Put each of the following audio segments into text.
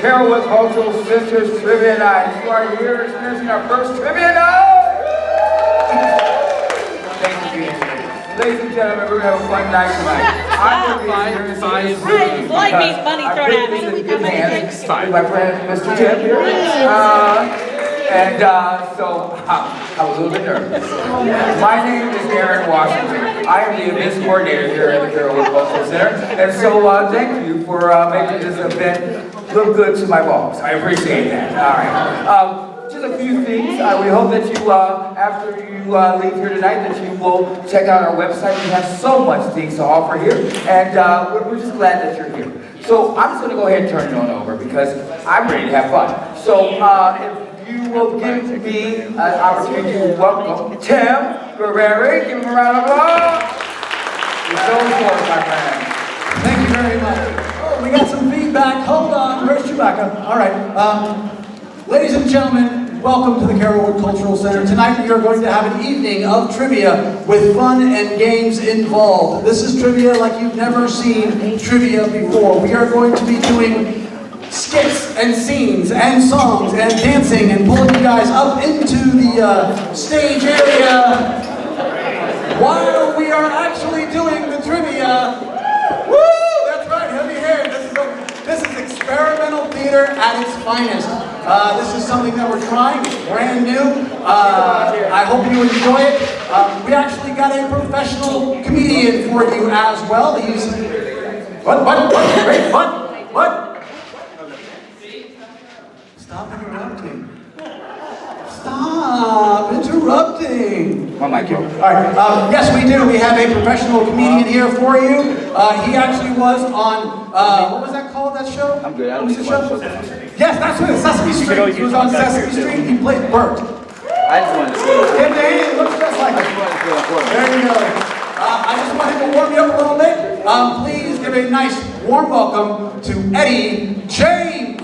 Carrollwood Cultural Center's Trivia Night. You are here experiencing our first Trivia Night! Thank you for being here. Ladies and gentlemen, we're going to have a fun night tonight. I'm going to be experiencing like me, money thrown at me. good hands. My friend, Mr. Tim here. So I'm a little bit nervous. My name is Aaron Washington. I am the events coordinator here at the Carrollwood Cultural Center. And so thank you for making this event look good to my boss. I appreciate that. All right. Just a few things. We hope that you, after you leave here tonight, that you will check out our website. We have so much things to offer here. And we're just glad that you're here. So I'm just going to go ahead and turn it on over because I'm ready to have fun. So if you will give me an opportunity to welcome Tim Guerreri. Give him a round of applause. You're so important, my friend. Thank you very much. Oh, we got some feedback. Hold on. Where's Chewbacca? All right. Ladies and gentlemen, welcome to the Carrollwood Cultural Center. Tonight we are going to have an evening of trivia with fun and games involved. This is trivia like you've never seen trivia before. We are going to be doing skits and scenes and songs and dancing and pulling you guys up into the stage area while we are actually doing the trivia. Woo! That's right, heavy hair. This is experimental theater at its finest. This is something that we're trying. It's brand new. I hope you enjoy it. We actually got a professional comedian for you as well. He's what? Stop interrupting. Stop interrupting. Oh my God. All right. Yes, we do. We have a professional comedian here for you. He actually was on, what was that called? called, that show? I'm good. I don't What need was to the watch show? Sesame Street. Yes, that's it, Sesame You can Street. always He was use on my back Sesame here, Street, too. he played Bert. I just wanted to see it. Him, he looks just like I him. just wanted to feel important. There you go. I just wanted to warm you up a little bit. Please give a nice warm welcome to Eddie James.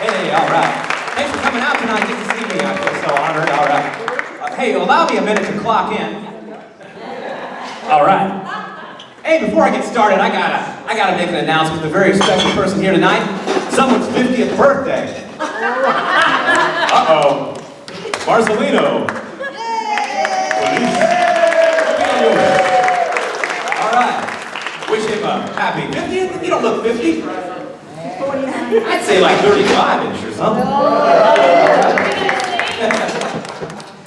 Hey, all right. Thanks for coming out tonight. Good to see me. I feel so honored. All right. Hey, allow me a minute to clock in. All right. Hey, before I get started, I gotta make an announcement to a very special person here tonight. Someone's 50th birthday. Uh-oh. Marcelino. All right. Wish him a happy 50th. You don't look 50. I'd say like 35-ish or something.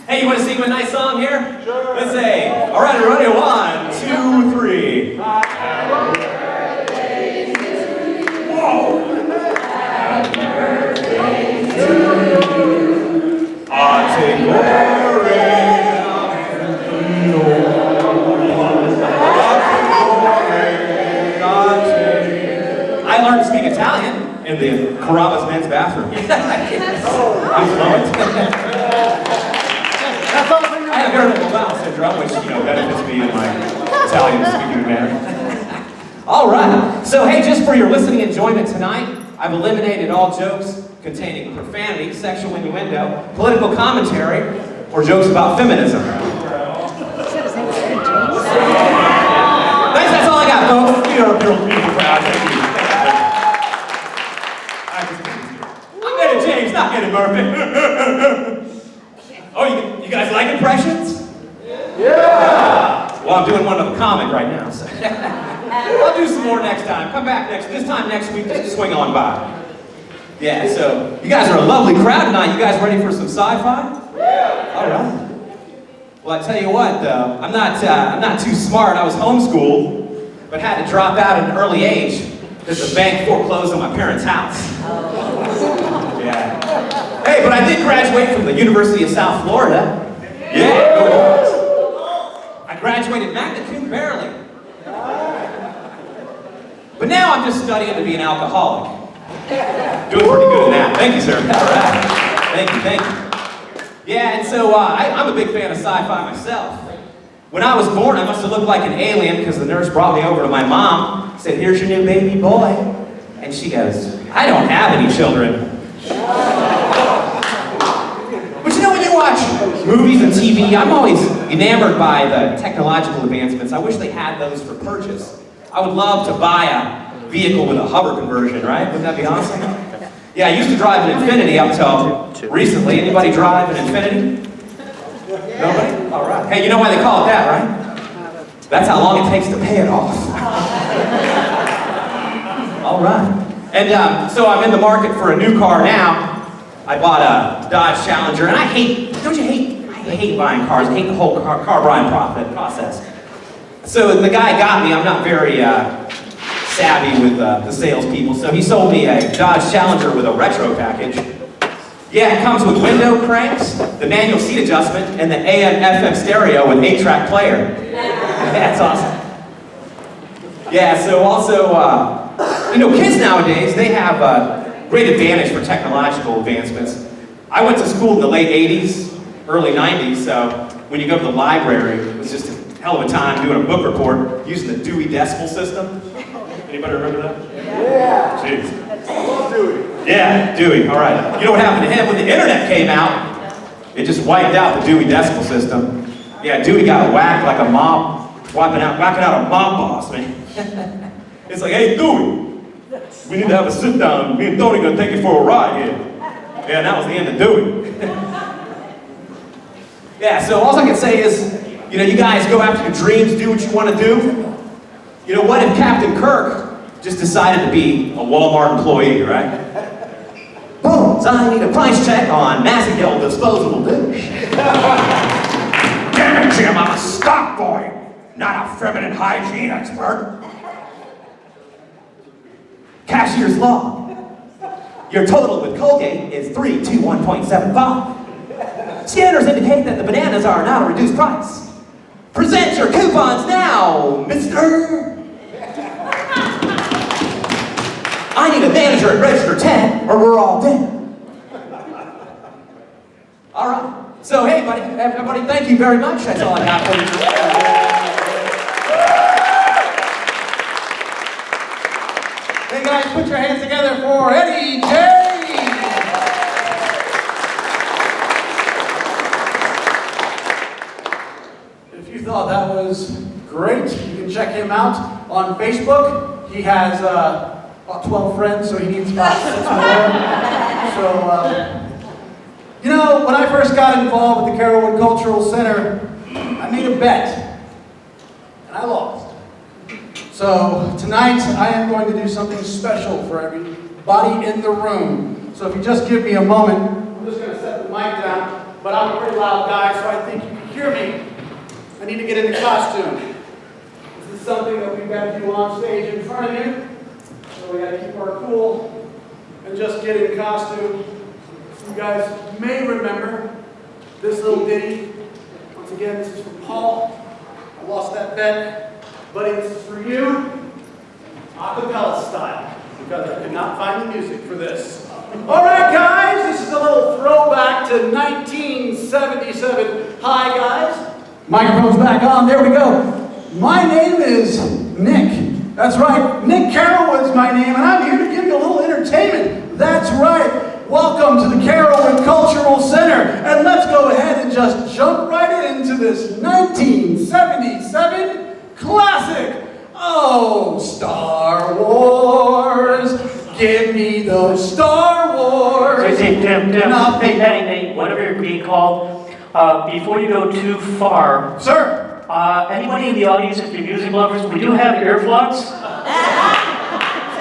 Hey, you want to sing a nice song here? Sure. Let's say, all right, ready? 1, 2, 3. Happy birthday to you. Whoa. Happy birthday to you. I take glory. I learned to speak Italian in the Carrabba's men's bathroom. I'm fluent. I have irritable bowel syndrome, which, benefits me in my Italian speaking manner. All right. So, hey, just for your listening enjoyment tonight, I've eliminated all jokes containing profanity, sexual innuendo, political commentary, or jokes about feminism. Thanks, that's all I got, folks. We are a beautiful crowd. Thank you. I'm Eddie James, not Eddie Murphy. Oh, you guys like impressions? Yeah! Well, I'm doing one of a comic right now, so I'll do some more next time. Come back this time next week, just swing on by. Yeah, so you guys are a lovely crowd tonight. You guys ready for some sci-fi? Yeah! All right. Well, I tell you what, though, I'm not too smart. I was homeschooled, but had to drop out at an early age because the bank foreclosed on my parents' house. Yeah. Hey, but I did graduate from the University of South Florida. Yeah, go Bulldogs. I graduated magna cum barely. But now I'm just studying to be an alcoholic. Doing pretty good in that. Thank you, sir. All right. Thank you. Yeah, and so I'm a big fan of sci-fi myself. When I was born, I must have looked like an alien because the nurse brought me over to my mom, said, "Here's your new baby boy." And she goes, "I don't have any children." But when you watch movies and TV, I'm always enamored by the technological advancements. I wish they had those for purchase. I would love to buy a vehicle with a hover conversion, right? Wouldn't that be awesome? Yeah, I used to drive an Infinity up till recently. Anybody drive an Infinity? Nobody? All right. Hey, you know why they call it that, right? That's how long it takes to pay it off. All right. And so I'm in the market for a new car now. I bought a Dodge Challenger, and I hate buying cars. I hate the whole car buying process. So the guy got me. I'm not very savvy with the salespeople, so he sold me a Dodge Challenger with a retro package. Yeah, it comes with window cranks, the manual seat adjustment, and the AM/FM stereo with 8-track player. That's awesome. Yeah, so also, kids nowadays, they have great advantage for technological advancements. I went to school in the late 80s, early 90s, so when you go to the library, it was just a hell of a time doing a book report using the Dewey Decimal System. Anybody remember that? Yeah. Jeez. Dewey. Yeah, Dewey, all right. You know what happened to him when the internet came out? It just wiped out the Dewey Decimal System. Yeah, Dewey got whacked like a mob, whacking out a mob boss, man. It's like, "Hey, Dewey, we need to have a sit down. Me and Tony gonna take you for a ride here." Yeah, and that was the end of Dewey. Yeah, so all I can say is, you guys go after your dreams, do what you want to do. What if Captain Kirk just decided to be a Walmart employee, right? Boom, so I need a price check on Massey-Hill disposable dish. Damn it, Jim, I'm a stock boy, not a feminine hygiene expert. Cashier's log. Your total with Colgate is 321.75. Scanners indicate that the bananas are now a reduced price. Present your coupons now, mister! I need a manager at register 10 or we're all dead. All right. So, hey, everybody, thank you very much. That's all I got for you today. Hey guys, put your hands together for Eddie J. If you thought that was great, you can check him out on Facebook. He has about 12 friends, so he needs about 6 more. So, you know, when I first got involved with the Carrollwood Cultural Center, I made a bet, and I lost. So tonight, I am going to do something special for everybody in the room. So if you just give me a moment, I'm just going to set the mic down, but I'm a pretty loud guy, so I think you can hear me. I need to get into costume. This is something that we've got to do on stage in front of you. So we got to keep our cool and just get in costume. You guys may remember this little ditty. Once again, this is from Paul. I lost that bet. Buddy, this is for you. A cappella style. Because I could not find the music for this. Alright guys, this is a little throwback to 1977. Hi guys. Microphone's back on, there we go. My name is Nick. That's right, Nick Carrollwood's my name, and I'm here to give you a little entertainment. That's right. Welcome to the Carrollwood Cultural Center, and let's go ahead and just jump right into this 1977 classic. Oh, Star Wars, give me those Star Wars. Hey, whatever you're being called, before you go too far, Sir. Anybody in the audience, if you're music lovers, we do have earplugs.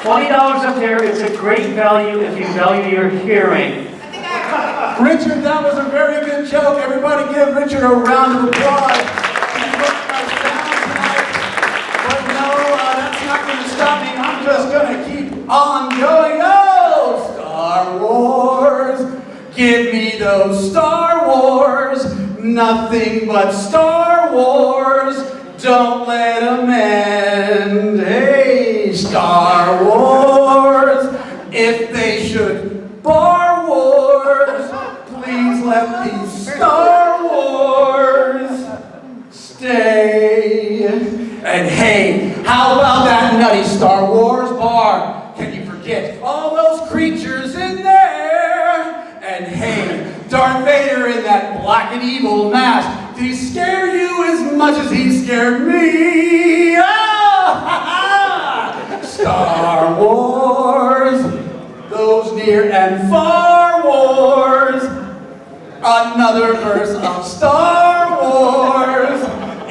$20 up there. It's a great value if you value your hearing. Richard, that was a very good joke. Everybody give Richard a round of applause. He's working our sound tonight. But no, that's not going to stop me. I'm just going to keep on going. Oh, Star Wars. Give me those Star Wars. Nothing but Star Wars. Don't let them end. Hey, Star Wars. If they should bar wars, please let these Star Wars stay. And hey, how about that nutty Star Wars bar? Can you forget all those creatures in there? And hey, Darth Vader in that black and evil mask, did he scare you as much as he scared me? Ah, Star Wars, those near and far wars. Another verse of Star Wars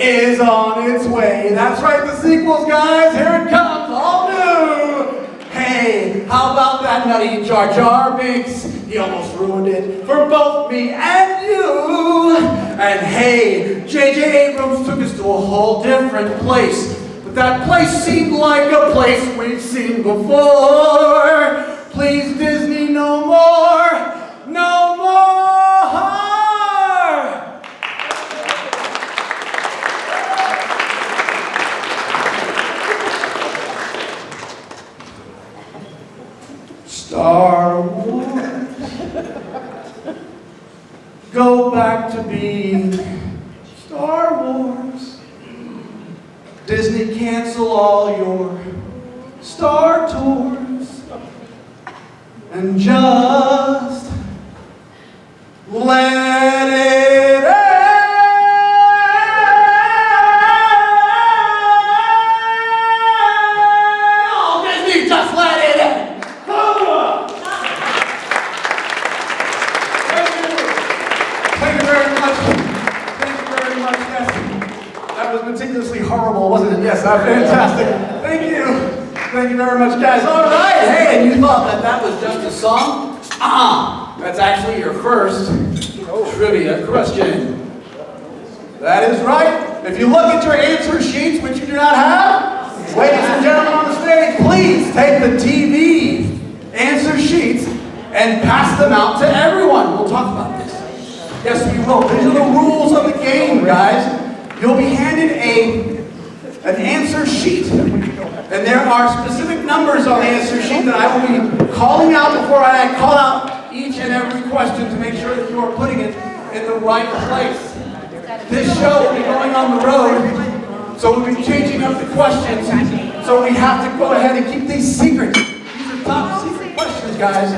is on its way. That's right, the sequels, guys. Here it comes, all new. Hey, how about that nutty Jar Jar Binks? He almost ruined it for both me and you. And hey, J.J. Abrams took us to a whole different place. But that place seemed like a place we've seen before. Please, Disney, no more. No more. Star Wars, go back to being Star Wars. Disney, cancel all your Star Tours and just let it end. Oh, Disney, just let it end. Thank you very much. Thank you very much. Yes, that was meticulously horrible, wasn't it? Yes, fantastic. Thank you. Thank you very much, guys. All right. Hey, and you thought that that was just a song? That's actually your first trivia question. That is right. If you look at your answer sheets, which you do not have, ladies and gentlemen on the stage, please take the TV answer sheets and pass them out to everyone. We'll talk about this. Yes, we will. These are the rules of the game, guys. You'll be handed an answer sheet. And there are specific numbers on the answer sheet that I will be calling out before I call out each and every question to make sure that you are putting it in the right place. This show will be going on the road, so we'll be changing up the questions. So we have to go ahead and keep these secret. These are top secret questions, guys.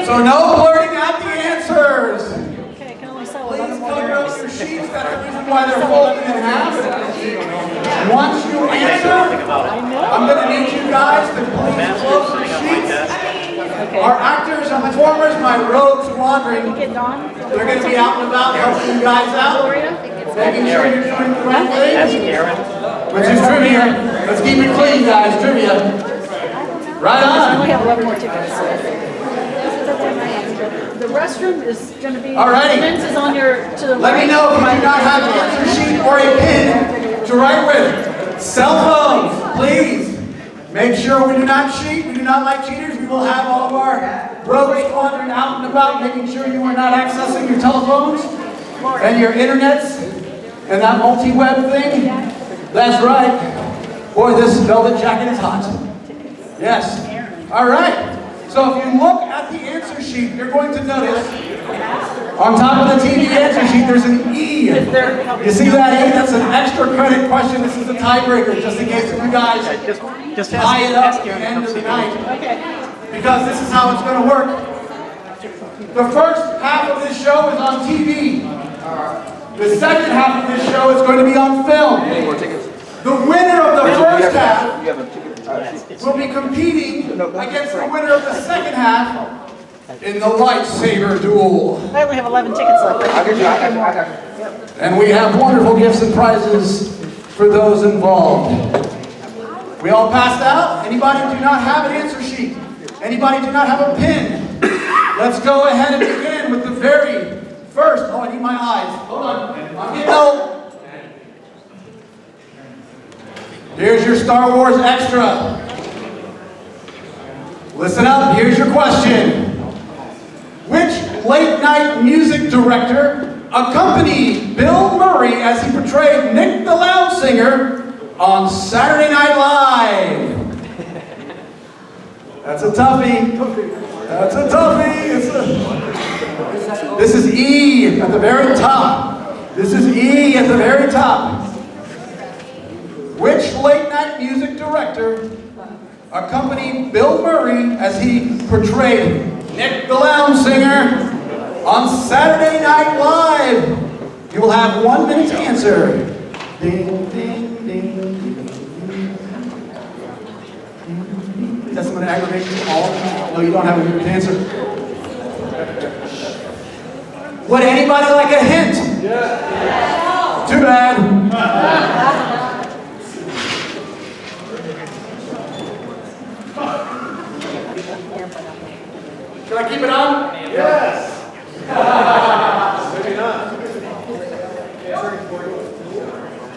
So no blurting out the answers. Okay, I can only sell Please 11 more cover up berries. your sheets. That's the reason why they're folded in half. Once you answer, I'm going to need you guys to please close your sheets. Our actors and performers, my rogues wandering, Get Dawn. they're going to be out and about helping you guys out, making sure you're doing the right thing, which is trivia. Let's keep it clean, guys. Trivia. Right I only on. have 11 more tickets. The restroom is going to be. Alrighty. The fence is on your to the Let right. me know if you do not have an answer sheet or a pen to write with. Cell phones, please. Make sure we do not cheat. We do not like cheaters. We will have all of our rogues wandering out and about, making sure you are not accessing your telephones and your internets and that multi-web thing. That's right. Boy, this velvet jacket is hot. Yes. All right. So if you look at the answer sheet, you're going to notice on top of the TV answer sheet, there's an E. You see that E? That's an extra credit question. This is a tiebreaker, just in case you guys tie it up at the end of the night. Because this is how it's going to work. The first half of this show is on TV. The second half of this show is going to be on film. The winner of the first half will be competing against the winner of the second half in the lightsaber duel. I only have 11 tickets left. And we have wonderful gifts and prizes for those involved. We all passed out? Anybody do not have an answer sheet? Anybody do not have a pin? Let's go ahead and begin with the very first. Oh, I need my eyes. Hold on. I'm getting old. Here's your Star Wars extra. Listen up, here's your question. Which late-night music director accompanied Bill Murray as he portrayed Nick the Loud Singer on Saturday Night Live? That's a toughie. That's a toughie. This is E at the very top. This is E at the very top. Which late-night music director accompanied Bill Murray as he portrayed Nick the Loud Singer on Saturday Night Live? You will have 1 minute to answer. Ding, ding, ding, ding. Is that going to aggravate you all? No, you don't have a minute to answer. Would anybody like a hint? Yeah. Too bad. Should I keep it on? Yes. Maybe not.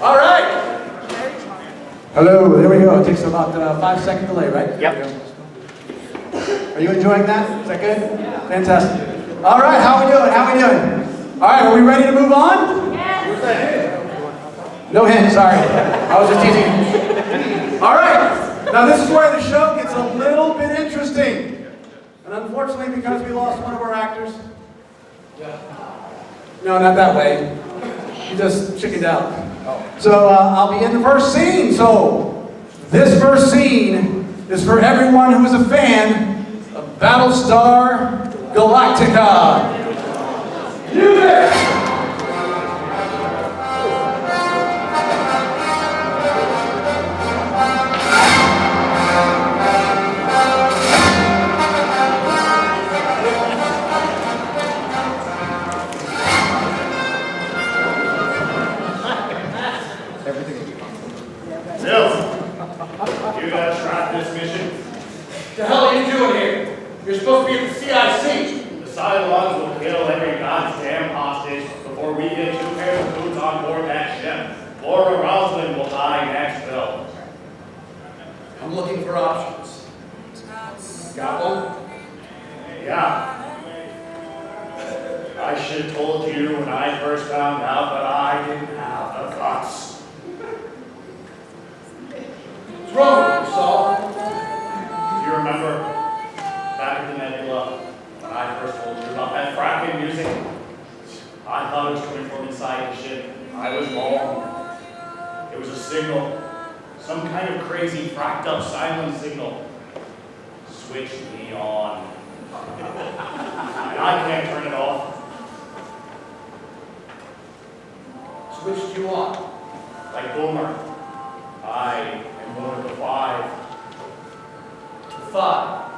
All right. Hello, there we go. It takes about a 5-second delay, right? Yep. Are you enjoying that? Is that good? Fantastic. All right, how we doing? How we doing? All right, are we ready to move on? Yes. No hint, sorry. I was just teasing. All right. Now this is where the show gets a little bit interesting. And unfortunately, because we lost one of our actors. No, not that way. He just chickened out. So I'll be in the first scene. So this first scene is for everyone who is a fan of Battlestar Galactica. Music! You gotta track this mission. The hell are you doing here? You're supposed to be at the CIC. The Cylons will kill every goddamn hostage before we get 2 pairs of boots on board that ship. Laura Roslin will die next, Bill. I'm looking for options. Got one? Yeah. I should have told you when I first found out, but I didn't have the guts. wrong with you, Saul? Do you remember back in the nebula when I first told you about that fracking music? I thought it was coming from inside the ship. I was wrong. It was a signal. Some kind of crazy fracked up silent signal. Switch me on. And I can't turn it off. Switched you on. Like Boomer, I am one of the five. The 5.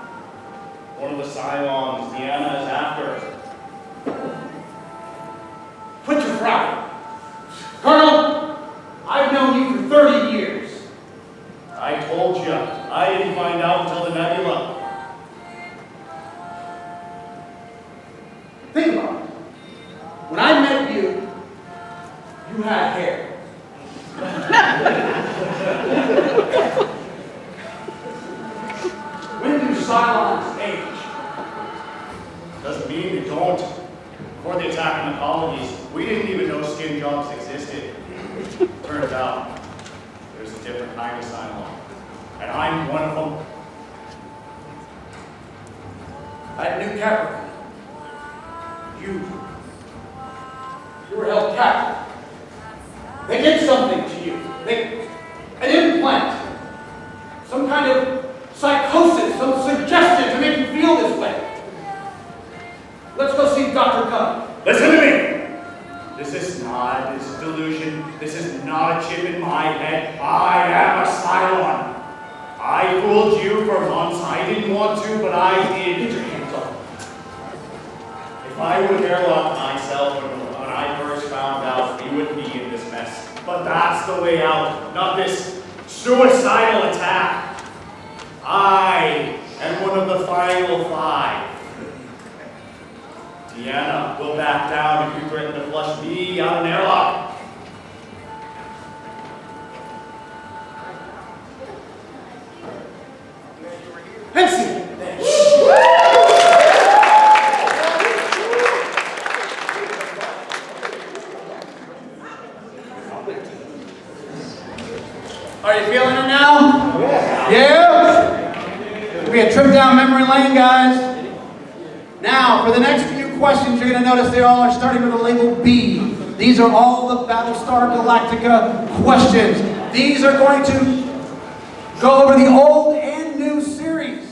One of the Cylons Deanna is after. Quit your frowning. Colonel, I've known you for 30 years. I told you, I didn't find out until the nebula. Think about it. When I met you, you had hair. When do Cylons age? Doesn't mean they don't. Before the attack on the colonies, we didn't even know skin jobs existed. Turns out, there's a different kind of Cylon. And I'm one of them. I had a new captain. You were held captive. They did something to you. An implant. Some kind of psychosis, some suggestion to make you feel this way. Let's go see Dr. Cunn. Listen to me! This is a delusion. This is not a chip in my head. I am a Cylon. I fooled you for months. I didn't want to, but I did. Get your hands off. If I would have airlocked myself when I first found out, we wouldn't be in this mess. But that's the way out, not this suicidal attack. I am one of the final 5. Deanna will back down if you threaten to flush me out an airlock. Hensi! Are you feeling it now? Yeah? It'll be a trip down memory lane, guys. Now, for the next few questions, you're going to notice they all are starting with the label B. These are all the Battlestar Galactica questions. These are going to go over the old and new series.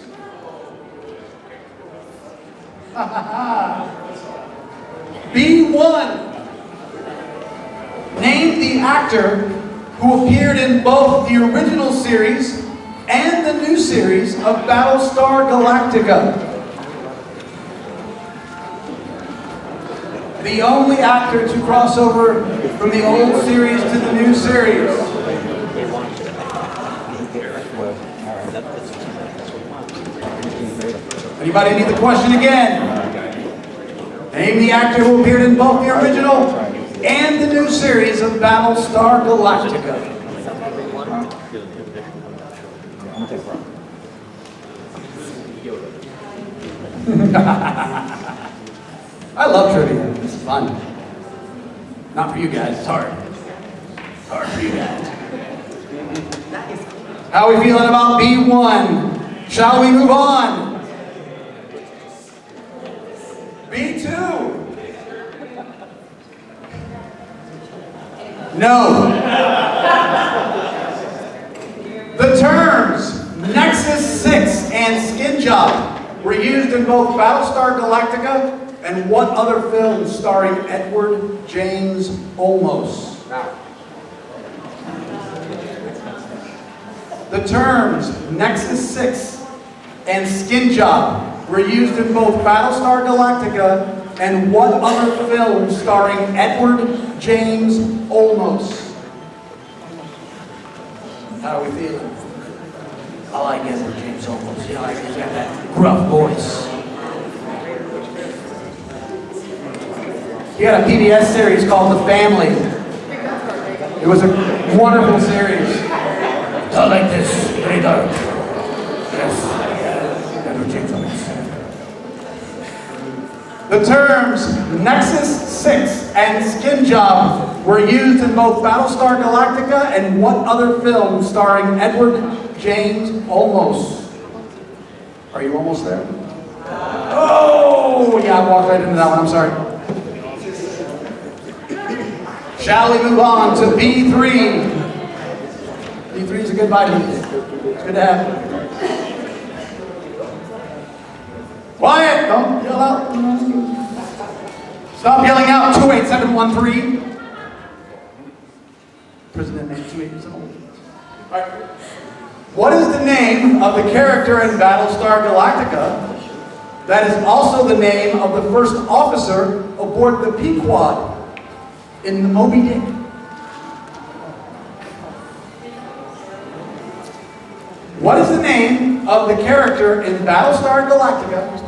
B1. Name the actor who appeared in both the original series and the new series of Battlestar Galactica. The only actor to cross over from the old series to the new series. Anybody need the question again? Name the actor who appeared in both the original and the new series of Battlestar Galactica. I love trivia. This is fun. Not for you guys. It's hard. It's hard for you guys. How are we feeling about B1? Shall we move on? B2. No. The terms Nexus 6 and Skin Job were used in both Battlestar Galactica and what other film starring Edward James Olmos? The terms Nexus 6 and Skin Job were used in both Battlestar Galactica and what other film starring Edward James Olmos? How are we feeling? I like Edward James Olmos. He's got that gruff voice. He had a PBS series called The Family. It was a wonderful series. I like this. Very dark. Yes. Edward James Olmos. The terms Nexus 6 and Skin Job were used in both Battlestar Galactica and what other film starring Edward James Olmos. Are you almost there? Oh, yeah, I walked right into that one. I'm sorry. Shall we move on to B3? B3 is a good vitamin. It's good to have. Quiet! Don't yell out. Stop yelling out. 28713. President named 28713. All right. What is the name of the character in Battlestar Galactica that is also the name of the first officer aboard the Pequod in the Moby Dick? What is the name of the character in Battlestar Galactica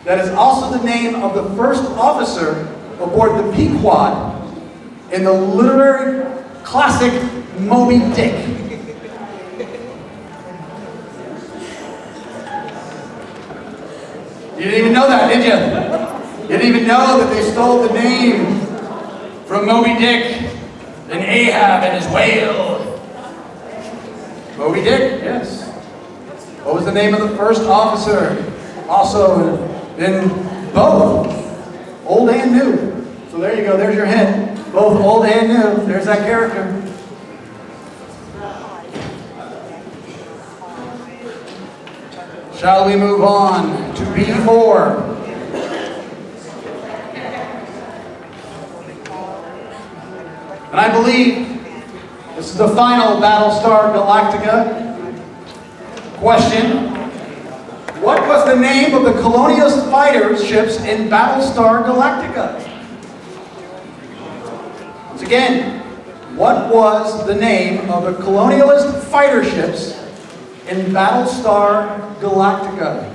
that is also the name of the first officer aboard the Pequod in the literary classic Moby Dick? You didn't even know that, did you? You didn't even know that they stole the name from Moby Dick and Ahab and his whale. Moby Dick, yes. What was the name of the first officer? Also in both old and new. So there you go, there's your hint. Both old and new. There's that character. Shall we move on to B4? And I believe this is the final Battlestar Galactica question. What was the name of the Colonialist fighter ships in Battlestar Galactica? Once again, what was the name of the Colonialist fighter ships in Battlestar Galactica?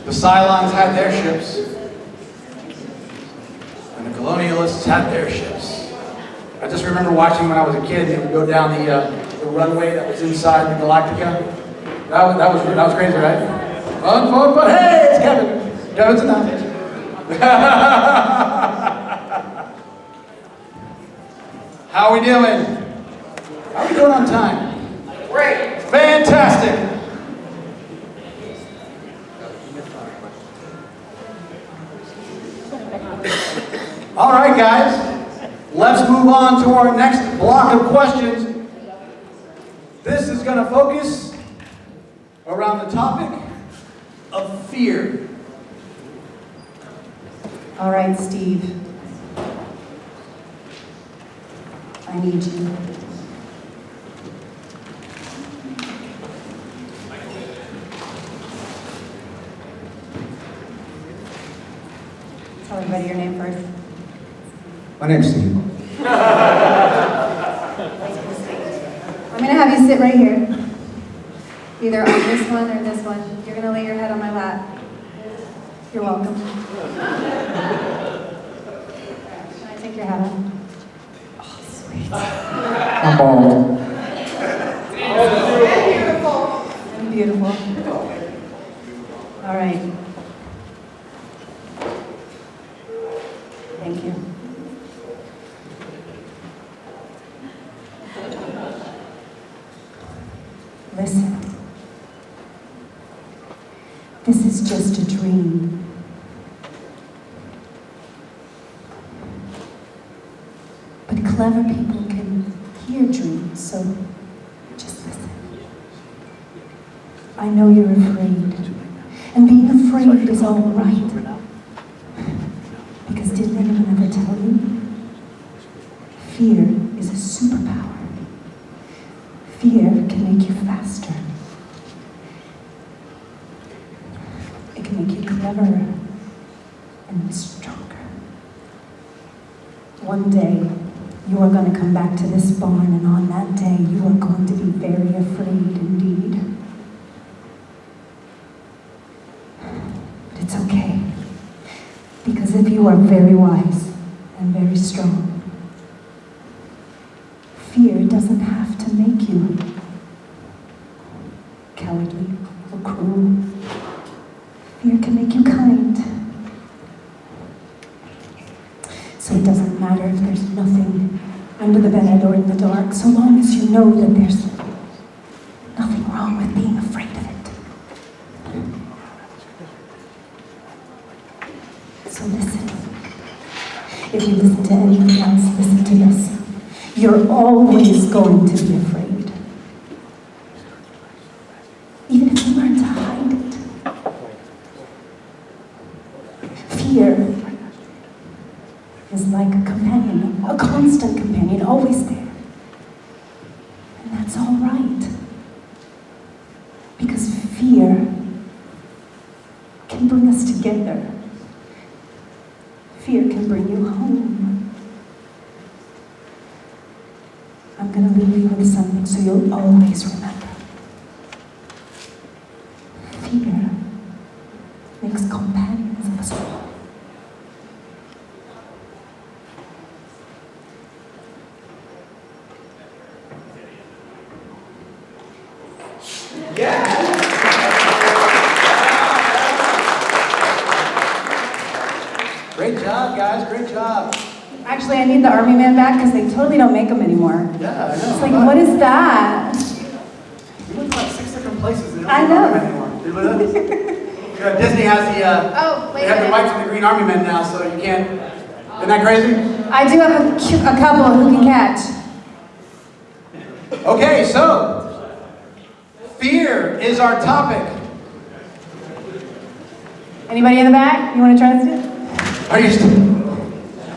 The Cylons had their ships, and the Colonialists had their ships. I just remember watching when I was a kid, they would go down the runway that was inside the Galactica. That was crazy, right? Fun, but hey, it's Kevin. Kevin's announced. How are we doing? How are we doing on time? Great. Fantastic. All right, guys. Let's move on to our next block of questions. This is going to focus around the topic of fear. All right, Steve. I need you. Tell everybody your name first. My name's Steve. I'm going to have you sit right here. Either on this one or this one. You're going to lay your head on my lap. You're welcome. Can I take your hat off? Oh, sweet. I'm bald. I'm beautiful. All right. Thank you. Listen. This is just a dream. But clever people can hear dreams, so just listen. I know you're afraid. And being afraid is all right. Because didn't anyone ever tell you? Fear is a superpower. Fear can make you faster. It can make you cleverer and stronger. One day, you are going to come back to this barn, and on that day, you are going to be very afraid indeed. But it's okay. Because if you are very wise and very strong, fear doesn't have to make you cowardly or cruel. Fear can make you kind. So it doesn't matter if there's under the bed or in the dark, so long as you know that there's nothing wrong with being afraid of it. So listen. If you listen to anything else, listen to this. You're always going to be afraid. Even if you learn to hide it. Fear is like a companion, a constant companion, always there. And that's all right. Because fear can bring us together. Fear can bring you home. I'm going to leave you with something so you'll always remember. Fear makes companions of us all. Great job, guys. Great job. Actually, I need the army man back because they totally don't make them anymore. Yeah, I know. It's like, what is that? We went to like 6 different places. They don't I have know. them anymore. Did you know that? Yeah, Disney has the, Oh, wait they a have the minute. rights to the Green Army Men now, so you can't. Isn't that crazy? I do have a couple who can catch. Okay, so fear is our topic. Anybody in the back? You want to try this? Are you still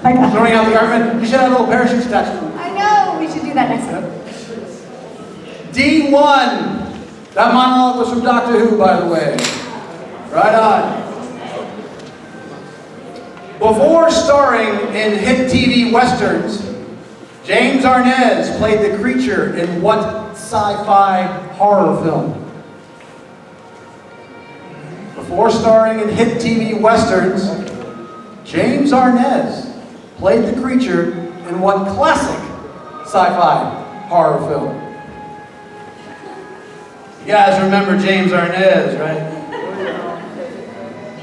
I got it. throwing out the argument? You should have little parachutes attached to them. I know. We should do that next time. D1. That monologue was from Doctor Who, by the way. Right on. Before starring in hit TV westerns, James Arnaz played the creature in what sci-fi horror film? Before starring in hit TV westerns, James Arnaz played the creature in what classic sci-fi horror film? You guys remember James Arnaz, right?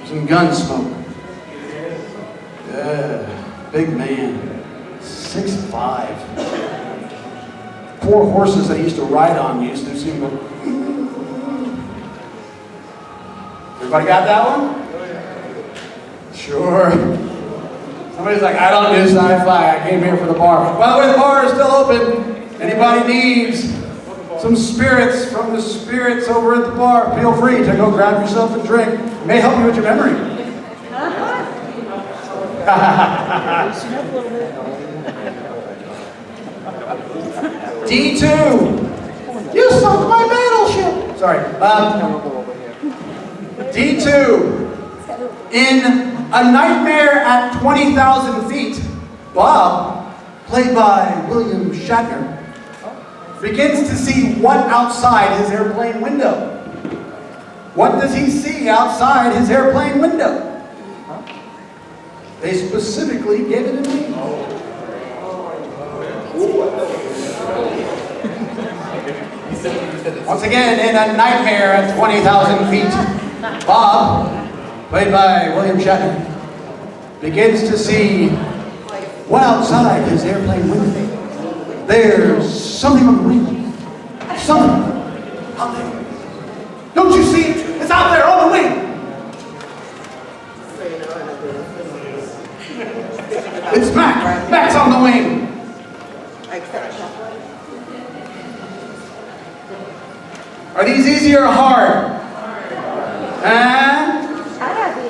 Some gun smoke. Yeah, big man, 6'5". 4 horses that he used to ride on. You used to see him go. Everybody got that one? Sure. Somebody's like, I don't do sci-fi. I came here for the bar. By the way, the bar is still open. Anybody needs some spirits from the spirits over at the bar, feel free to go grab yourself a drink. It may help you with your memory. D2. You sunk my battleship. Sorry. D2. In A Nightmare at 20,000 Feet, Bob, played by William Shatner, begins to see what outside his airplane window? What does he see outside his airplane window? They specifically gave it a name. Once again, in A Nightmare at 20,000 Feet, Bob, played by William Shatner, begins to see what outside his airplane window. There's something on the wing. Something out there. Don't you see it? It's out there on the wing. It's Mac. Mac's on the wing. Are these easy or hard?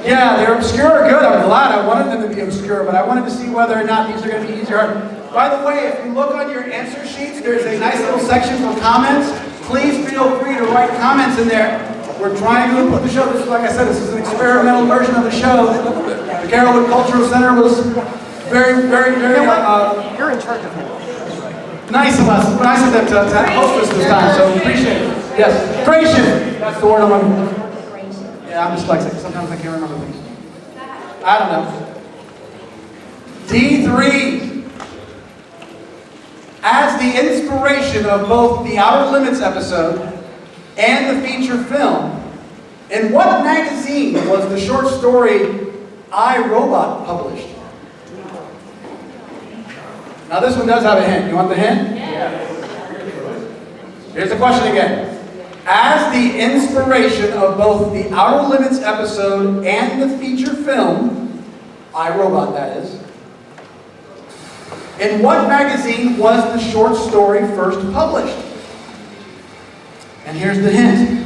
Yeah, they're obscure or good. I'm glad. I wanted them to be obscure, but I wanted to see whether or not these are going to be easy or hard. By the way, if you look on your answer sheets, there's a nice little section for comments. Please feel free to write comments in there. We're trying to put the show. This is, like I said, this is an experimental version of the show. The Carrollwood Cultural Center was very, You're in charge of him. nice of us. Nice of them to host us this time, so appreciate it. Yes, gracious. That's the word I'm looking for. Yeah, I'm dyslexic. Sometimes I can't remember things. I don't know. D3. As the inspiration of both the Outer Limits episode and the feature film, in what magazine was the short story I, Robot published? Now this one does have a hint. You want the hint? Yeah. Here's the question again. As the inspiration of both the Outer Limits episode and the feature film, I, Robot that is, in what magazine was the short story first published? And here's the hint.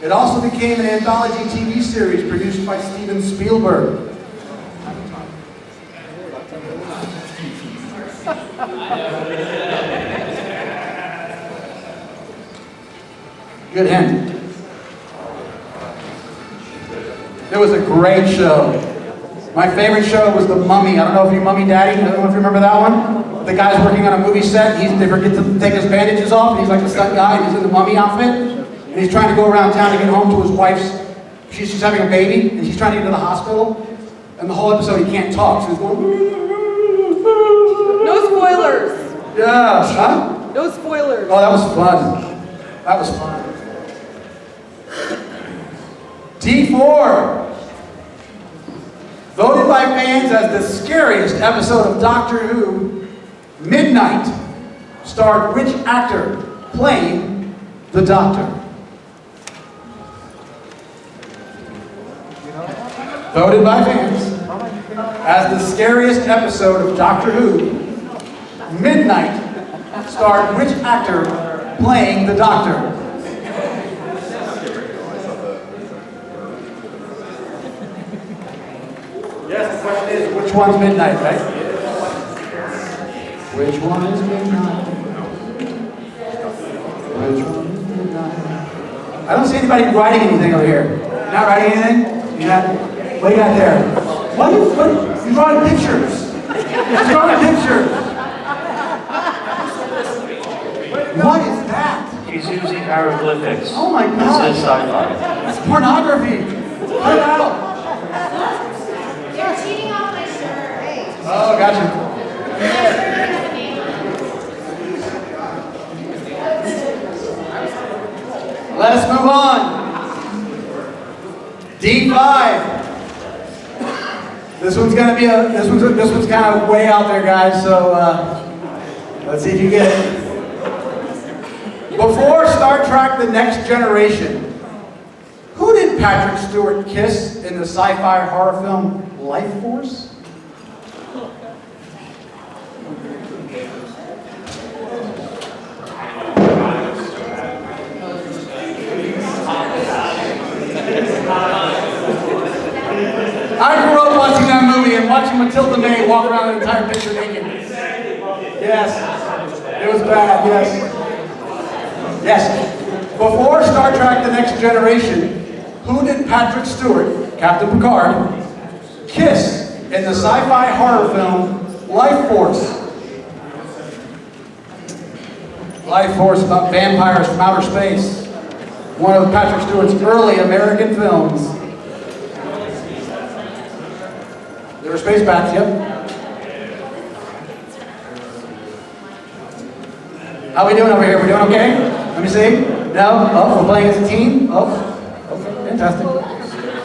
It also became an anthology TV series produced by Steven Spielberg. Good hint. It was a great show. My favorite show was The Mummy. I don't know if you Mummy Daddy. I don't know if you remember that one. The guy's working on a movie set. He never gets to take his bandages off. He's like a stunt guy. And he's in the mummy outfit. And he's trying to go around town to get home to his wife's. She's having a baby, and he's trying to get to the hospital. And the whole episode he can't talk. So he's going. No spoilers. Yeah. Huh? No spoilers. Oh, that was fun. That was fun. D4. Voted by fans as the scariest episode of Doctor Who, Midnight starred which actor playing the Doctor? Voted by fans as the scariest episode of Doctor Who, Midnight starred which actor playing the Doctor? Yes, the question is, which one's Midnight, right? Which one is Midnight? Which one is Midnight? I don't see anybody writing anything over here. You're not writing anything? You're not? What do you got there? What? You're drawing pictures. You're drawing pictures. What is that? He's using hieroglyphics. Oh my God. This is sci-fi. It's pornography. Cut it out. You're cheating on my shirt. Oh, gotcha. Let us move on. D5. This one's gonna be this one's kind of way out there, guys. So let's see if you get it. Before Star Trek: The Next Generation, who did Patrick Stewart kiss in the sci-fi horror film Life Force? I grew up watching that movie and watching Matilda May walk around an entire picture naked. Yes, it was bad, yes. Yes. Before Star Trek: The Next Generation, who did Patrick Stewart, Captain Picard, kiss in the sci-fi horror film Life Force? Life Force, about vampires from outer space. One of Patrick Stewart's early American films. There were space bats, yep. How we doing over here? We doing okay? Let me see. No? Oh, we're playing as a team? Oh, okay, fantastic.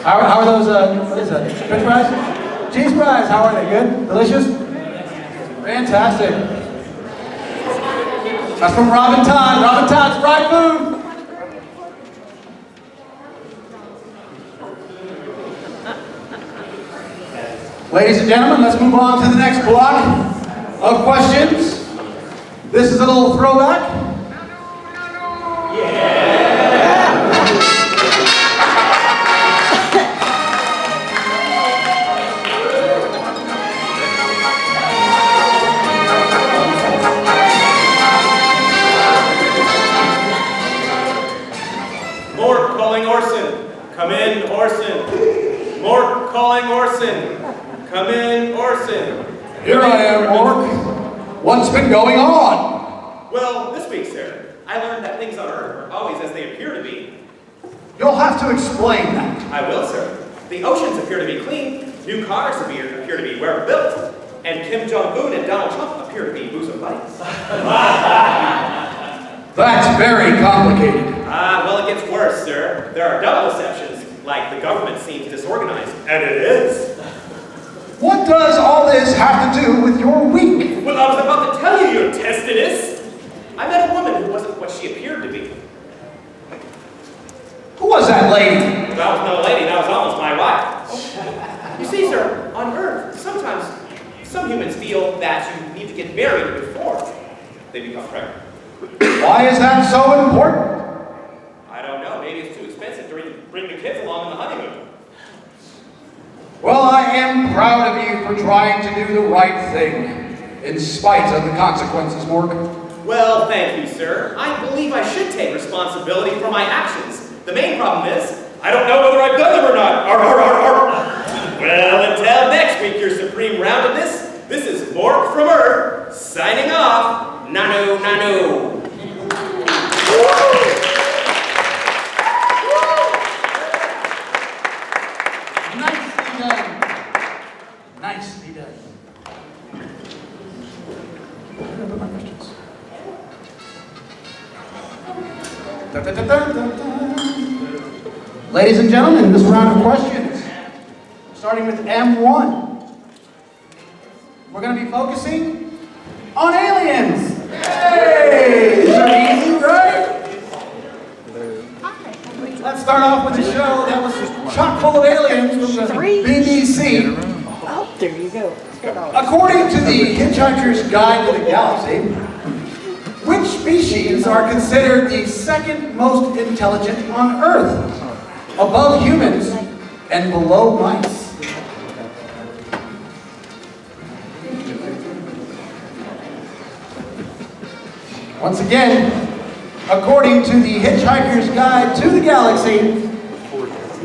How are those, what is that? French fries? Cheese fries, how are they? Good? Delicious? Fantastic. That's from Robin Todd. Robin Todd's fried food. Ladies and gentlemen, let's move on to the next block of questions. This is a little throwback. Mort calling Orson. Come in, Orson. Mort calling Orson. Come in, Orson. Here I am, Mork. What's been going on? Well, this week, sir, I learned that things on Earth are always as they appear to be. You'll have to explain that. I will, sir. The oceans appear to be clean, new cars appear to be where built, and Kim Jong-un and Donald Trump appear to be bosom buddies. That's very complicated. Well, it gets worse, sir. There are double deceptions, like the government seems disorganized, and it is. What does all this have to do with your week? Well, I was about to tell you, you testiness. I met a woman who wasn't what she appeared to be. Who was that lady? That was no lady, that was almost my wife. You see, sir, on Earth, sometimes some humans feel that you need to get married before they become pregnant. Why is that so important? I don't know, maybe it's too expensive to bring the kids along on the honeymoon. Well, I am proud of you for trying to do the right thing, in spite of the consequences, Mork. Well, thank you, sir. I believe I should take responsibility for my actions. The main problem is, I don't know whether I've done them or not. Arr, arr, arr, arr. Well, until next week, your supreme roundedness, this is Mork from Earth, signing off. Nanu, nanu. Nicely done. Nicely done. Where did I put my questions? Dun, dun, dun, dun, dun, dun. Ladies and gentlemen, this round of questions, starting with M1. We're going to be focusing on aliens. Hey! These are easy, right? Let's start off with a show that was chock full of aliens from the BBC. Oh, there you go. According to the Hitchhiker's Guide to the Galaxy, which species are considered the second most intelligent on Earth, above humans and below mice? Once again, according to the Hitchhiker's Guide to the Galaxy,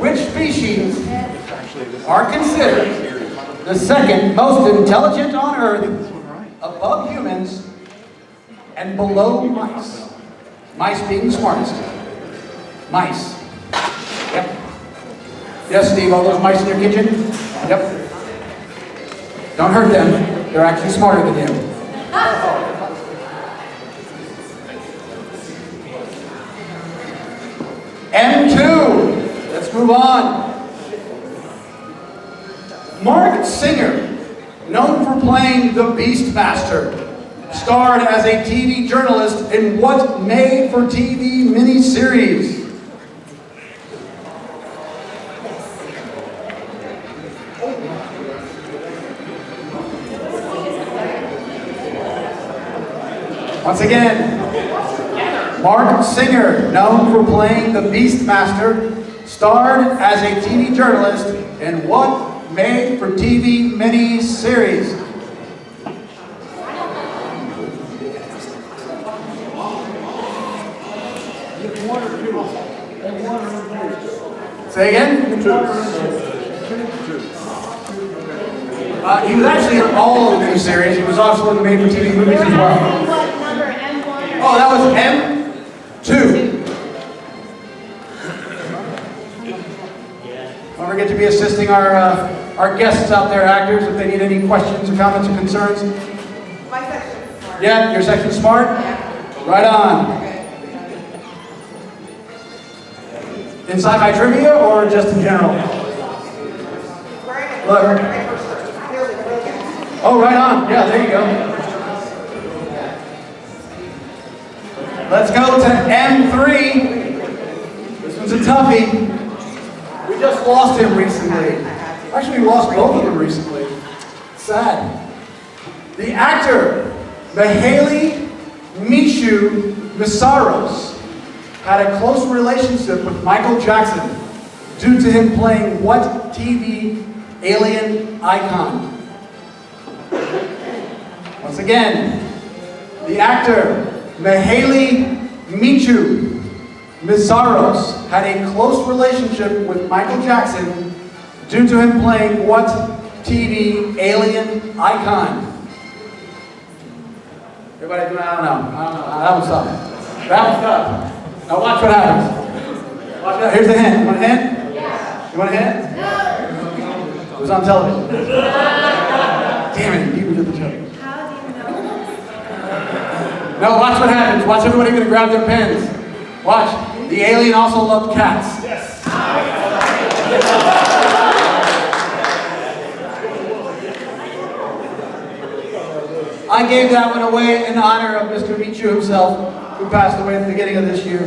which species are considered the second most intelligent on Earth, above humans and below mice? Mice being the smartest. Mice. Yep. Yes, Steve, all those mice in your kitchen? Yep. Don't hurt them. They're actually smarter than you. M2. Let's move on. Mark Singer, known for playing the Beastmaster, starred as a TV journalist in what made-for-TV miniseries? Once again, Mark Singer, known for playing the Beastmaster, starred as a TV journalist in what made-for-TV mini-series? Say again? He was actually in all of the mini-series. He was also in the made-for-TV movies as well. What number, M1 or Oh, that was M2. Don't forget to be assisting our guests out there, actors, if they need any questions or comments or concerns. my section is smart. Yeah, your section's smart? Yeah. Right on. In Sci Fi Trivia or just in general? Look. Oh, right on. Yeah, there you go. Let's go to M3. This one's a toughie. We just lost him recently. Actually, we lost both of them recently. Sad. The actor, Mihaly Misaros, had a close relationship with Michael Jackson due to him playing what TV alien icon? Once again, the actor, Mihaly Misaros, had a close relationship with Michael Jackson due to him playing what TV alien icon? Everybody, I don't know. That one's tough. That one's tough. Now watch what happens. Watch that. Here's the hint. You want a hint? Yeah. You want a hint? No. It was on television. Damn it, you did the joke. How do you know? No, watch what happens. Watch everybody gonna grab their pens. Watch. The alien also loved cats. Yes. I gave that one away in honor of Mr. Michu himself, who passed away at the beginning of this year.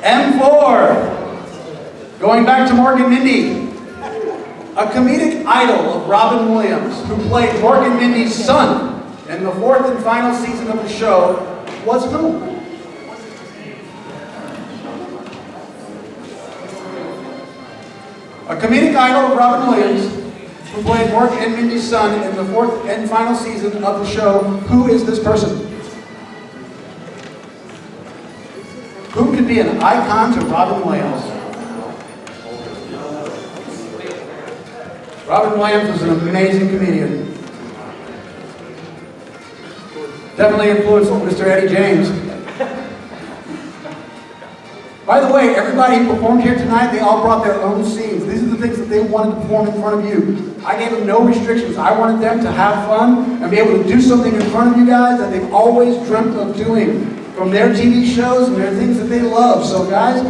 M4, going back to Mork and Mindy. A comedic idol of Robin Williams, who played Mork and Mindy's son in the 4th and final season of the show, was who? A comedic idol of Robin Williams, who played Mork and Mindy's son in the 4th and final season of the show. Who is this person? Who could be an icon to Robin Williams? Robin Williams was an amazing comedian. Definitely influenced Mr. Eddie James. By the way, everybody who performed here tonight, they all brought their own scenes. These are the things that they wanted to perform in front of you. I gave them no restrictions. I wanted them to have fun and be able to do something in front of you guys that they've always dreamt of doing from their TV shows and their things that they love. So guys,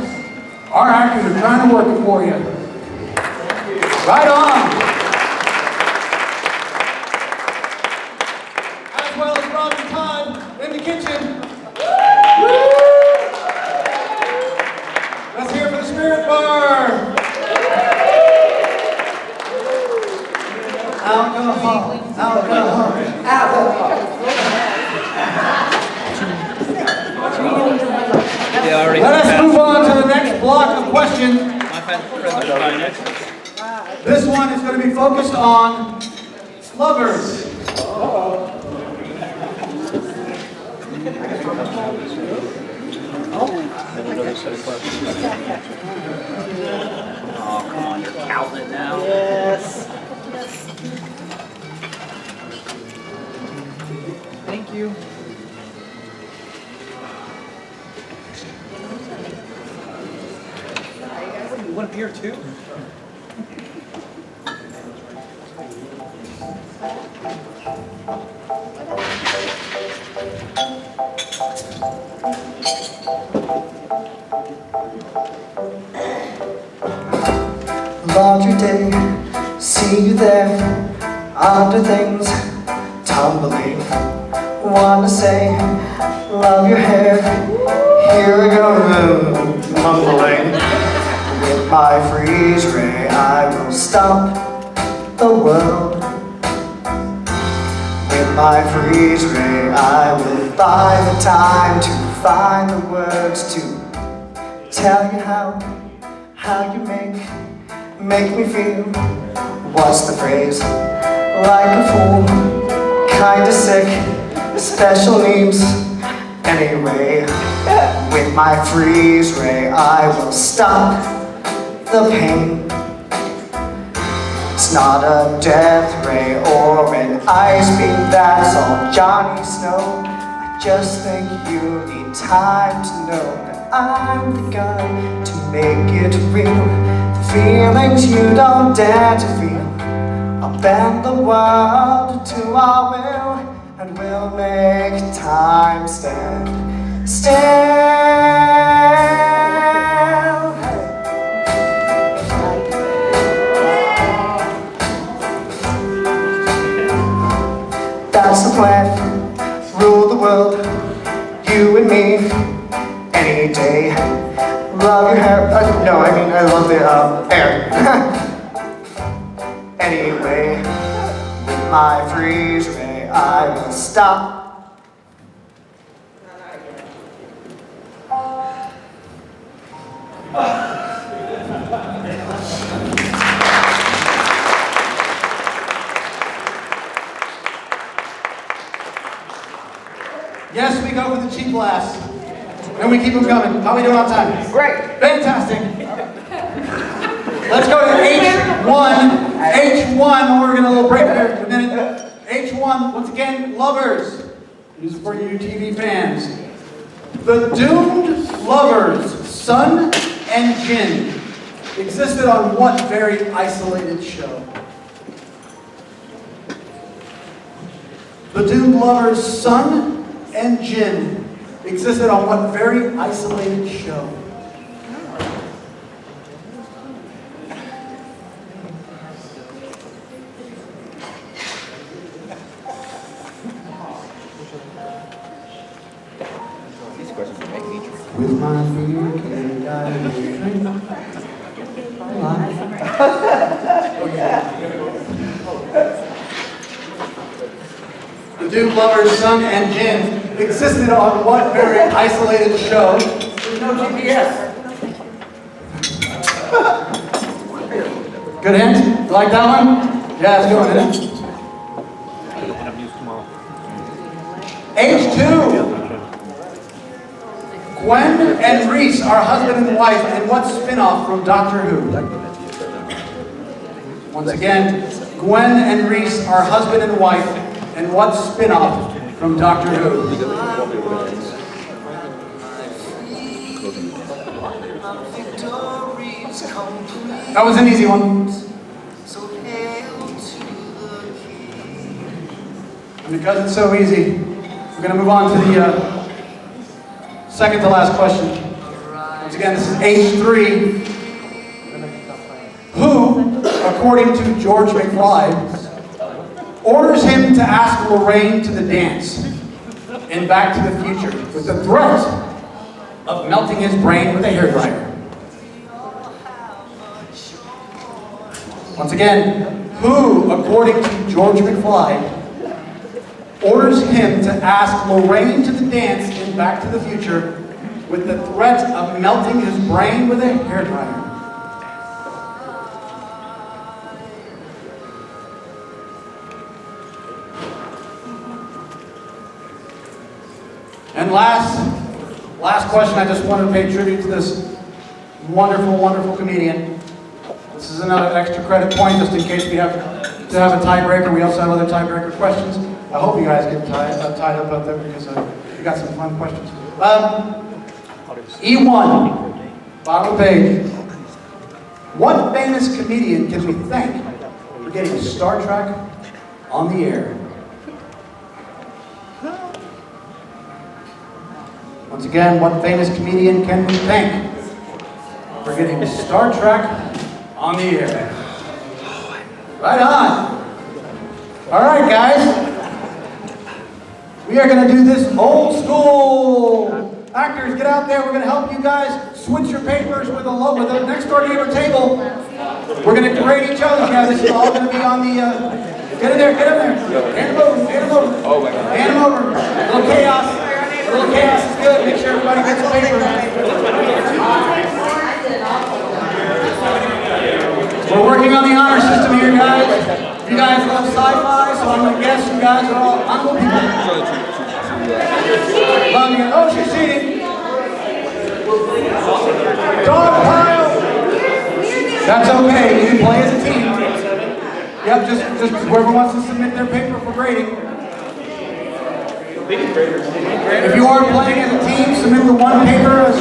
our actors are trying to work it for you. Right on. As well as Robin Todd in the kitchen. Woo! Let's hear it for the Spirit Bar. Alcohol, alcohol, alcohol. Let us move on to the next block of questions. This one is going to be focused on lovers. Oh, come on, you're counting it now. Yes. Thank you. You want a beer too? Laundry day, see you there, under things tumbling. Wanna say, love your hair, here I go, mumbling. With my freeze ray, I will stop the world. With my freeze ray, I will buy the time to find the words to tell you how you make me feel. What's the phrase? Like a fool, kinda sick, special needs. Anyway, with my freeze ray, I will stop the pain. It's not a death ray or an ice beam, that's all Johnny Snow. I just think you need time to know that I'm the guy to make it real. The feelings you don't dare to feel, I'll bend the world to our will, and we'll make time stand still. That's the plan, rule the world, you and me, any day. Love your hair, no, I mean I love the air. Anyway, with my freeze ray, I will stop. Yes, we go for the cheap laughs. And we keep them coming. How are we doing on time? Great. Fantastic. Let's go to H1. H1, we're going to a little break there in a minute. H1, once again, lovers. This is for you TV fans. The doomed lovers, Sun and Jin, existed on what very isolated show? The doomed lovers, Sun and Jin, existed on what very isolated show? is my beer can guide me. The Duke lovers, Sun and Jin, existed on what very isolated show? There's no GPS. Good hint? You like that one? Yeah, it's good one, isn't it? H2. Gwen and Reese are husband and wife in what spin-off from Doctor Who? Once again, Gwen and Reese are husband and wife in what spin-off from Doctor Who? That was an easy one. And because it's so easy, we're going to move on to the second to last question. Once again, this is H3. Who, according to George McFly, orders him to ask Lorraine to the dance in Back to the Future with the threat of melting his brain with a hairdryer? Once again, who, according to George McFly, orders him to ask Lorraine to the dance in Back to the Future with the threat of melting his brain with a hairdryer? And last question, I just wanted to pay tribute to this wonderful, wonderful comedian. This is another extra credit point just in case we have to have a tiebreaker. We also have other tiebreaker questions. I hope you guys get tied up out there because we got some fun questions. E1, bottom of the page. What famous comedian can we thank for getting Star Trek on the air? Once again, what famous comedian can we thank for getting Star Trek on the air? Right on. All right, guys. We are going to do this old school. Actors, get out there. We're going to help you guys switch your papers with the next door neighbor table. We're going to grade each other. Yeah, this is all going to be on the... get in there, get in there. Hand them over, hand them over. Oh my God. Hand them over. A little chaos. A little chaos is good. Make sure everybody gets a paper. We're working on the honor system here, guys. You guys love sci-fi, so I'm going to guess you guys are all honorable people. Oh, she's cheating. Dog pile. That's okay. You can play as a team. Yep, just whoever wants to submit their paper for grading. If you are playing as a team, submit the one paper as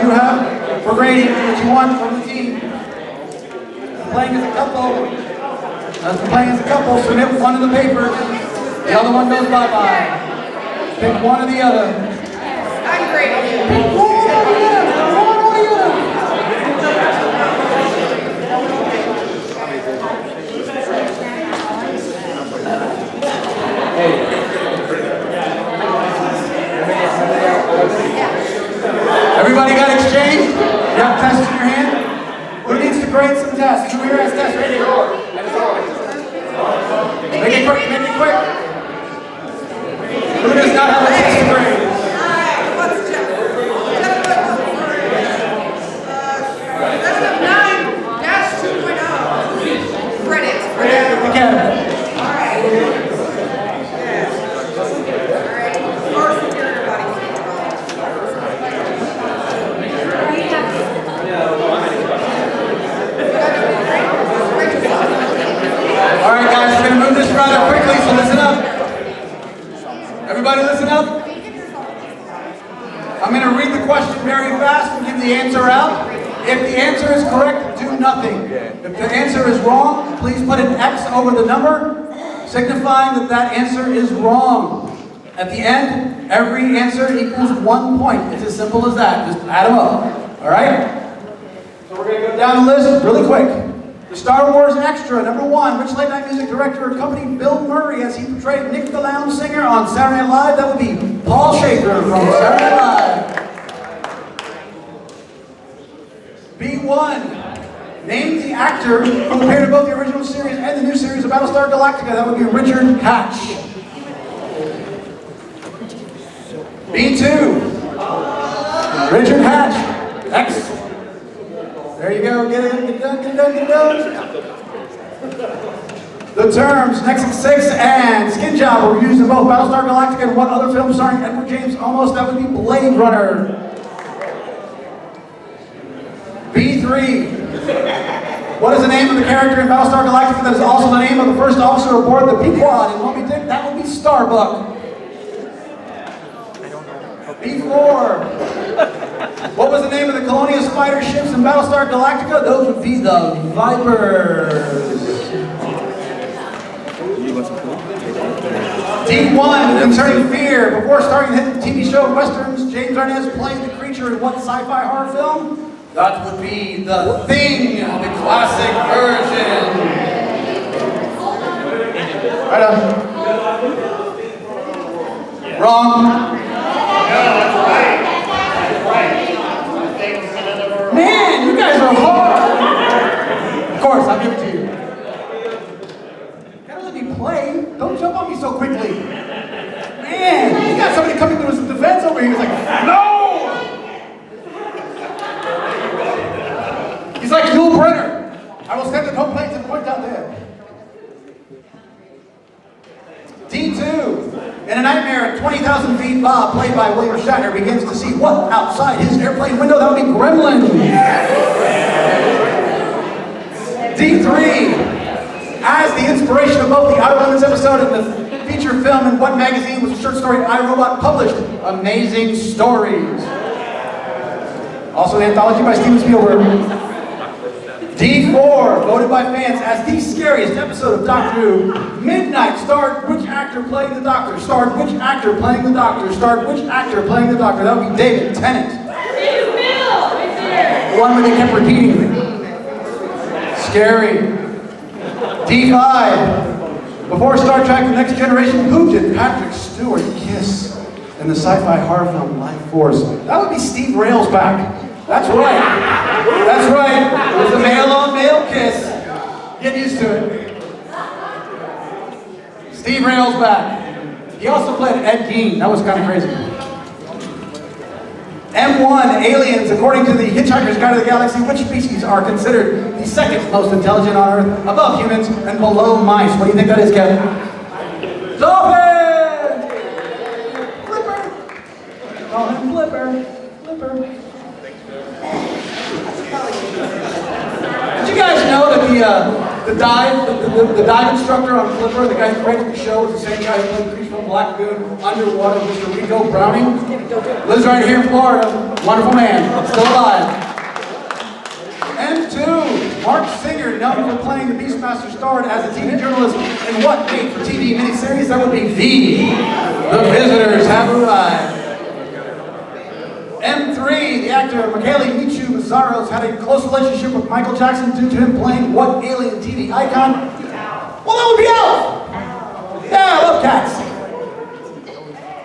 you have for grading that you want from the team. Playing as a couple, submit one of the papers. The other one goes bye-bye. Pick one or the other. I'm great. Pick one or the other. One or the other. Everybody got exchanged? You have tests in your hand? Who needs to grade some tests? Who here has tests ready to go? Make it quick, make it quick. Who does not have a test to grade? What's Jeff? 709-2.0. Credits. Academy. All right. All right. First, your everybody. All right, guys, we're going to move this rather quickly, so listen up. Everybody listen up. I'm going to read the question very fast and give the answer out. If the answer is correct, do nothing. If the answer is wrong, please put an X over the number, signifying that that answer is wrong. At the end, every answer equals 1 point. It's as simple as that. Just add them up. All right? So we're going to go down the list really quick. The Star Wars Extra, number 1. Which late night music director accompanied Bill Murray as he portrayed Nick the Lounge Singer on Saturday Night Live? That would be Paul Schaefer from Saturday Night Live. H1. Name the actor who appeared in both the original series and the new series of Battlestar Galactica. That would be Richard Hatch. B2. Richard Hatch. X. There you go. Get it. Get done. Get done. Get done. The terms Nexus 6 and Skin Job were used in both Battlestar Galactica and one other film starring Edward James Olmos. That would be Blade Runner. B3. What is the name of the character in Battlestar Galactica that is also the name of the first officer aboard the Pequod in Moby Dick? That would be Starbuck. B4. What was the name of the Colonialist fighter ships in Battlestar Galactica? Those would be the Vipers. D1, concerning fear. Before starting the hit TV show Westerns, James Arnaz played the creature in what sci-fi horror film? That would be The Thing, the classic version. Right on. Wrong. Man, you guys are hard. Of course, I'll give it to you. Gotta let me play. Don't jump on me so quickly. Man, you got somebody coming to his defense over here. He's like, no! He's like Yul Brynner. I will stand at home plates and point out there. D2. In A Nightmare at 20,000 feet, Bob, played by William Shatner, begins to see what outside his airplane window. That would be Gremlins. D3. As the inspiration of both the Outer Limits episode and the feature film, in what magazine was the short story I, Robot published? Amazing Stories. Also an anthology by Steven Spielberg. D4, voted by fans as the scariest episode of Doctor Who. Midnight starred which actor playing the Doctor? Starred which actor playing the Doctor? Starred which actor playing the Doctor? That would be David Tennant. The one where they kept repeating. Scary. D5. Before Star Trek The Next Generation, who did Patrick Stewart kiss in the sci-fi horror film Life Force? That would be Steve Railsback. That's right. That's right. It was a male-on-male kiss. Get used to it. Steve Railsback. He also played Ed Gein. That was kind of crazy. M1, aliens. According to the Hitchhiker's Guide to the Galaxy, which species are considered the second most intelligent on Earth, above humans and below mice? What do you think that is, Kevin? Dolphin! Flipper! Call him Flipper. Flipper. Did you guys know that the dive instructor on Flipper, the guy who created the show, was the same guy who played the creature from Black Lagoon underwater, Mr. Rico Browning? Lives right here in Florida. Wonderful man. Still alive. M2. Mark Singer, known for playing the Beastmaster, starred as a TV journalist in what made-for-TV miniseries? That would be V. The Visitors have arrived. M3, the actor Michele Michu Mazzaros had a close relationship with Michael Jackson due to him playing what alien TV icon? Well, that would be Alf! Yeah, I love cats.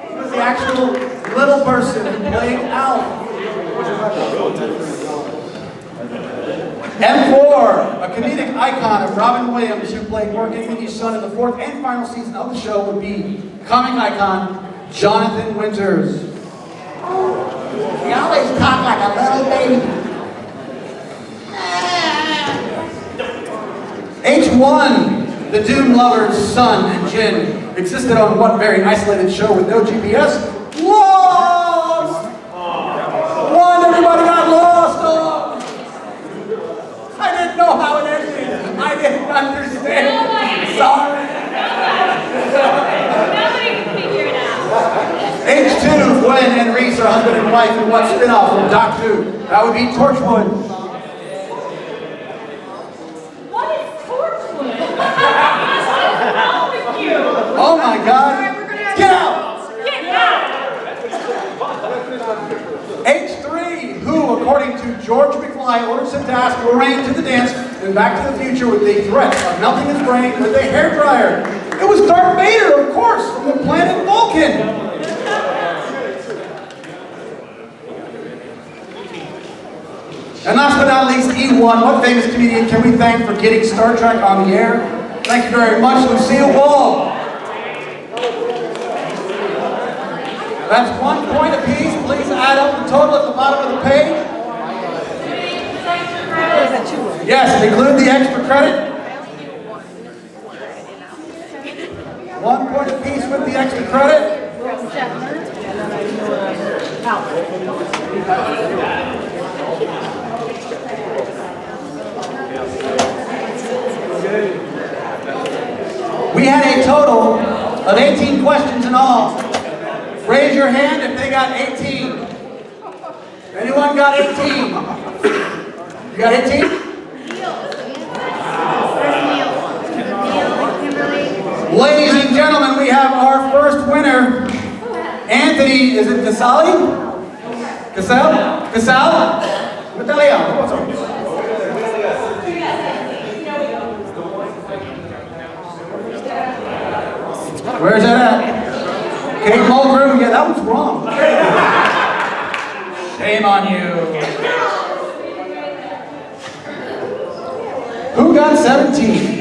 He was the actual little person who played Alf. M4, a comedic icon of Robin Williams who played Morgan Minnie's son in the fourth and final season of the show would be comic icon Jonathan Winters. He always talked like a little baby. H1, the Doom Lovers, Sun and Jin, existed on what very isolated show with no GPS? Lost! One, everybody got lost! Oh. I didn't know how it ended. I didn't understand. Sorry. H2, Gwen and Reese are husband and wife in what spin-off from Doctor Who? That would be Torchwood. What is Torchwood? How with you? Oh my God. Get out! Get out! H3, who, according to George McFly, orders him to ask Lorraine to the dance in Back to the Future with the threat of melting his brain with a hairdryer. It was Darth Vader, of course, from the planet Vulcan. And last but not least, E1, what famous comedian can we thank for getting Star Trek on the air? Thank you very much, Lucille Ball. That's 1 point apiece. Please add up the total at the bottom of the page. Yes, include the extra credit. 1 point apiece with the extra credit. We had a total of 18 questions in all. Raise your hand if they got 18. Anyone got 18? You got 18? Ladies and gentlemen, we have our first winner. Anthony, is it Casali? Casal? Casal? Natalia, what's up? Where's that at? Kate Mulgrew? Yeah, that was wrong. Shame on you. Who got 17?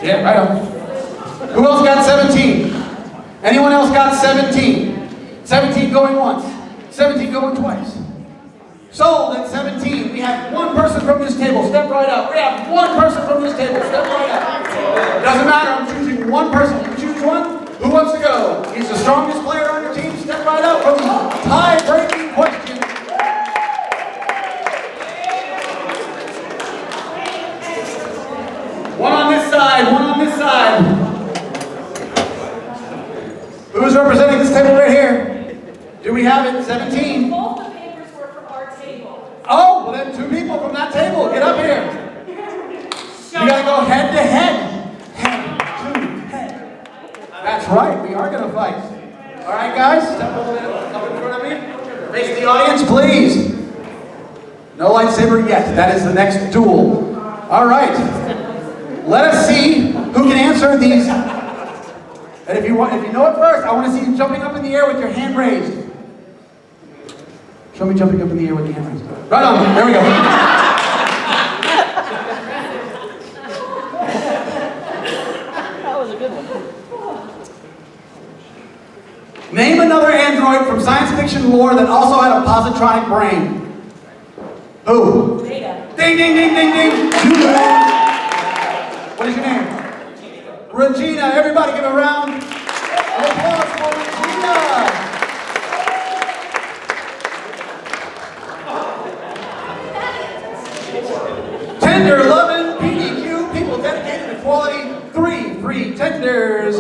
Yeah, right on. Who else got 17? Anyone else got 17? 17 going once. 17 going twice. Sold at 17. We have one person from this table. Step right up. We have one person from this table. Step right up. Doesn't matter. I'm choosing one person. You choose one. Who wants to go? He's the strongest player on your team. Step right up for the tie-breaking question. One on this side. One on this side. Who's representing this table right here? Do we have it? 17. Both the papers were from our table. Oh, well then 2 people from that table. Get up here. You gotta go head to head. Head to head. That's right, we are gonna fight. All right, guys, step over there, up in front of me. Face the audience, please. No lightsaber yet. That is the next duel. All right. Let us see who can answer these. And if you know it first, I want to see you jumping up in the air with your hand raised. Show me jumping up in the air with your hand raised. Right on. There we go. Name another android from science fiction lore that also had a positronic brain. Who? Data. Ding, ding, ding, ding, ding. What is your name? Regina. Everybody give a round of applause for Regina. Tender, loving, PDQ, people dedicated to quality. 3 free tenders.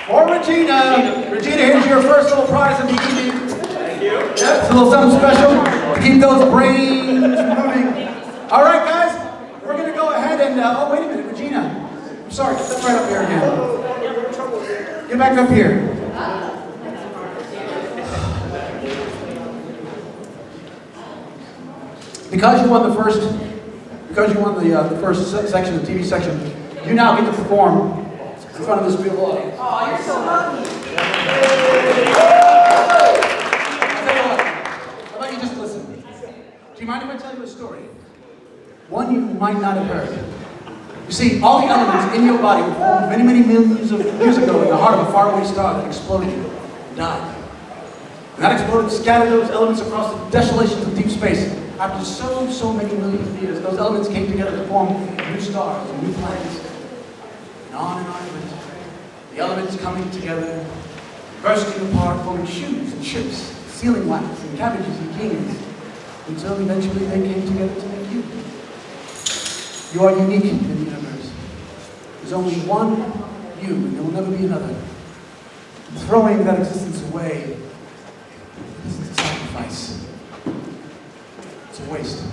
For Regina. Regina, here's your first little prize of the evening. Thank you. Yep, it's a little something special to keep those brains moving. All right, guys, we're going to go ahead and, oh, wait a minute, Regina. I'm sorry, step right up here again. Get back up here. Because you won the first section, the TV section, you now get to perform in front of this beautiful audience. Oh, you're so lucky. How about you just listen? Do you mind if I tell you a story? One you might not have heard. You see, all the elements in your body were formed many, many millions of years ago in the heart of a faraway star that exploded and died. And that exploded scattered those elements across the desolations of deep space. After so many millions of years, those elements came together to form new stars and new planets. And on it went. The elements coming together, bursting apart, forming shoes and ships, sealing wax and cabbages and kings, until eventually they came together to make you. You are unique in the universe. There's only one you, and there will never be another. Throwing that existence away isn't a sacrifice. It's a waste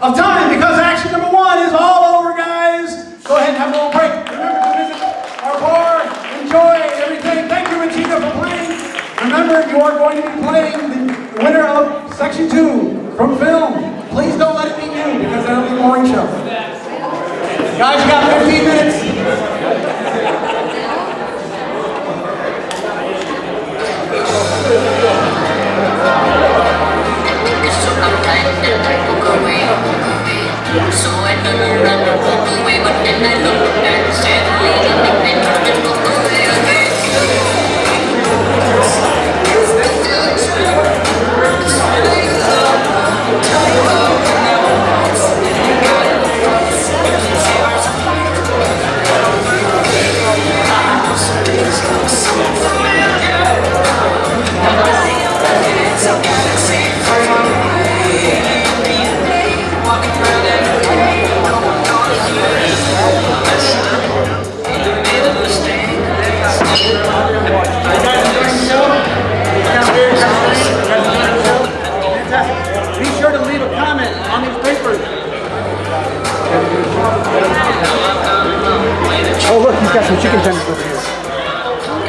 of time, because action number 1 is all over, guys. Go ahead and have a little break. Remember to visit our bar. Enjoy everything. Thank you, Regina, for playing. Remember, you are going to be playing the winner of Section 2 from film. Please don't let it be you, because that'll be a boring show. Guys, you got 15 minutes. on these papers. Oh look, he's got some chicken tenders over here.